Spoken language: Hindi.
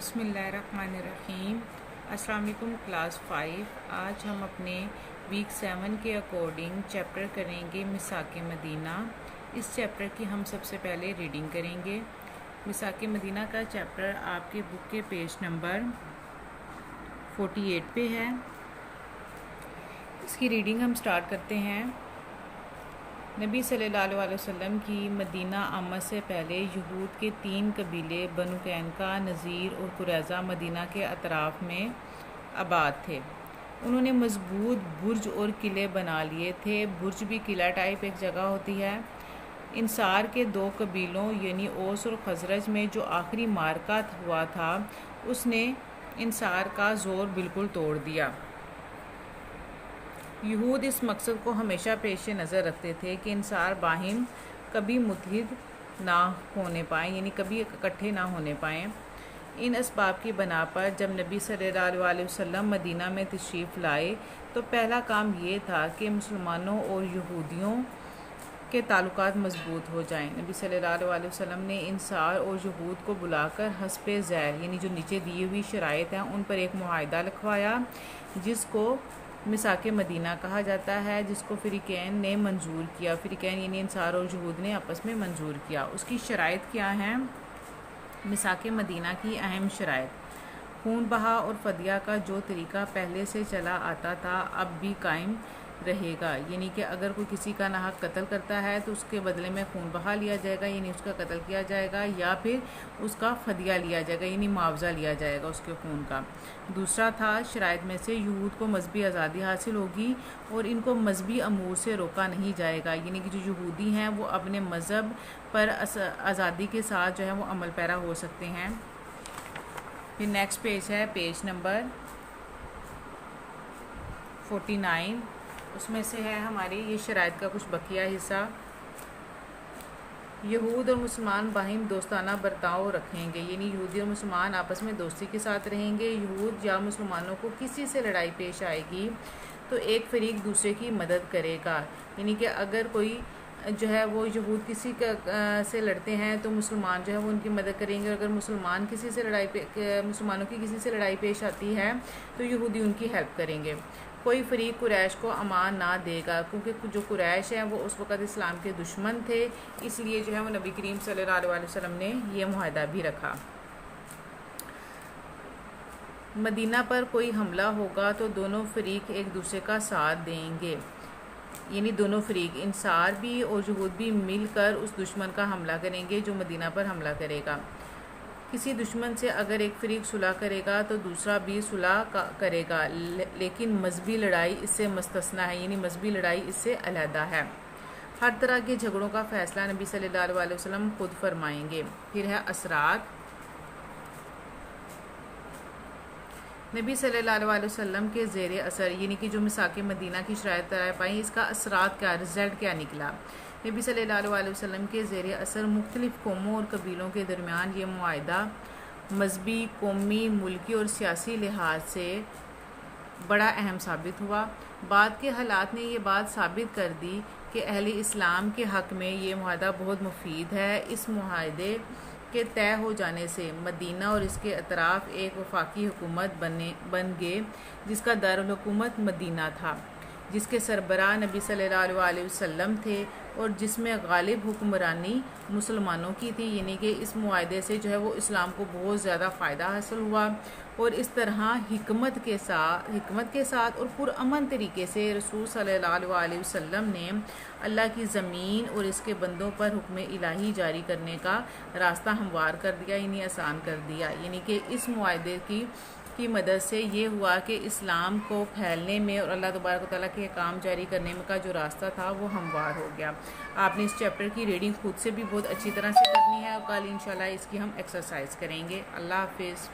बिस्मिल्लाहिर्रहमानिर्रहीम। अस्सलाम वालेकुम क्लास 5। आज हम अपने वीक 7 के अकॉर्डिंग चैप्टर करेंगे मिसाक मदीना। इस चैप्टर की हम सबसे पहले रीडिंग करेंगे। मिसाक मदीना का चैप्टर आपके बुक के पेज नंबर 48 पे है। इसकी रीडिंग हम स्टार्ट करते हैं। नबी सल्लल्लाहु अलैहि वसल्लम की मदीना आमद से पहले यहूद के 3 कबीले बनु कैनका, नज़ीर और कुरैज़ा मदीना के अतराफ़ में आबाद थे। उन्होंने मजबूत बुर्ज और किले बना लिए थे। बुर्ज भी किला टाइप एक जगह होती है। इंसार के 2 कबीलों यानी ओस और खजरज में जो आखिरी मार्का हुआ था, उसने इंसार का ज़ोर बिल्कुल तोड़ दिया। यहूद इस मकसद को हमेशा पेश नज़र रखते थे कि इंसार बाहिम कभी मुत्तहिद ना होने पाएँ, यानी कभी इकट्ठे ना होने पाएँ। इन असबाब की बना पर जब नबी सल्लल्लाहु अलैहि वसल्लम मदीना में तशरीफ़ लाए तो पहला काम ये था कि मुसलमानों और यहूदियों के ताल्लुकात मजबूत हो जाएं। नबी सल्लल्लाहु अलैहि वसल्लम ने इंसार और यहूद को बुलाकर हस्बे ज़ैल यानी जो नीचे दी हुई शराइत हैं उन पर एक मुआहिदा लिखवाया, जिसको मिसाक मदीना कहा जाता है, जिसको फ़रीक़ैन ने मंजूर किया। फ़रीक़ैन यानी इंसार और यहूद ने आपस में मंजूर किया। उसकी शराइत क्या हैं? मिसाक मदीना की अहम शराइत: खून बहा और फ़दिया का जो तरीक़ा पहले से चला आता था अब भी कायम रहेगा, यानी कि अगर कोई किसी का नाहक कत्ल करता है तो उसके बदले में खून बहा लिया जाएगा, यानी उसका कत्ल किया जाएगा, या फिर उसका फ़दिया लिया जाएगा, यानी मुआवजा लिया जाएगा उसके खून का। दूसरा था शराइत में से यहूद को मजहबी आज़ादी हासिल होगी और इनको मजहबी अमूर से रोका नहीं जाएगा, यानी कि जो यहूदी हैं वो अपने मज़हब पर आज़ादी के साथ जो है वो अमल पैरा हो सकते हैं। फिर नेक्स्ट पेज है पेज नंबर 49। उसमें से है हमारी ये शराइत का कुछ बकिया हिस्सा। यहूद और मुसलमान बाहिम दोस्ताना बर्ताव रखेंगे, यानी यहूदी और मुसलमान आपस में दोस्ती के साथ रहेंगे। यहूद या मुसलमानों को किसी से लड़ाई पेश आएगी तो एक फरीक दूसरे की मदद करेगा, यानी कि अगर कोई जो है वो यहूद किसी से लड़ते हैं तो मुसलमान जो है वो उनकी मदद करेंगे। अगर मुसलमान किसी से मुसलमानों की किसी से लड़ाई पेश आती है तो यहूदी उनकी हेल्प करेंगे। कोई फरीक कुरैश को अमान ना देगा, क्योंकि जो कुरैश हैं वो उस वक़्त इस्लाम के दुश्मन थे, इसलिए जो है वो नबी करीम सल्लल्लाहु अलैहि वसल्लम ने ये मुआहदा भी रखा। मदीना पर कोई हमला होगा तो दोनों फरीक एक दूसरे का साथ देंगे, यानी दोनों फरीक इंसार भी और यहूद भी मिलकर उस दुश्मन का हमला करेंगे जो मदीना पर हमला करेगा। किसी दुश्मन से अगर एक फरीक सुलह करेगा तो दूसरा भी सुलह करेगा, लेकिन मजहबी लड़ाई इससे मुस्तस्ना है, यानी मजहबी लड़ाई इससे अलहदा है। हर तरह के झगड़ों का फ़ैसला नबी सल्लल्लाहु अलैहि वसल्लम खुद फरमाएंगे। फिर है असरात। नबी सल्लल्लाहु अलैहि वसल्लम के ज़ेर असर, यानी कि जो मिसाक मदीना की शराइत तय पाई, इसका असरात क्या, रिज़ल्ट क्या निकला। नबी सल्लल्लाहु अलैहि वसल्लम के ज़ेर असर मुख्तलिफ़ कौमों और कबीलों के दरमियान ये मुआहिदा मजहबी, कौमी, मुल्की और सियासी लिहाज से बड़ा अहम साबित हुआ। बाद के हालात ने ये बात साबित कर दी कि अहले इस्लाम के हक़ में ये मुआहिदा बहुत मुफीद है। इस मुआहिदे के तय हो जाने से मदीना और इसके अतराफ़ एक वफाकी हुकूमत बन गए, जिसका दारुल हुकूमत मदीना था, जिसके सरबराह नबी सल्लल्लाहु अलैहि वसल्लम थे और जिसमें गालिब हुक्मरानी मुसलमानों की थी, यानी कि इस मुआहिदे से जो है वो इस्लाम को बहुत ज़्यादा फ़ायदा हासिल हुआ। और इस तरह हिकमत के साथ और पुरअमन तरीके से रसूल सल्लल्लाहु अलैहि वसल्लम ने अल्लाह की ज़मीन और इसके बंदों पर हुक्म इलाही जारी करने का रास्ता हमवार कर दिया, यानी आसान कर दिया। यानी कि इस मुआहिदे की मदद से ये हुआ कि इस्लाम को फैलने में और अल्लाह तबारक व तआला के काम जारी करने में का जो रास्ता था वो हमवार हो गया। आपने इस चैप्टर की रीडिंग खुद से भी बहुत अच्छी तरह से करनी है और कल इंशाल्लाह इसकी हम एक्सरसाइज करेंगे। अल्लाह हाफिज़।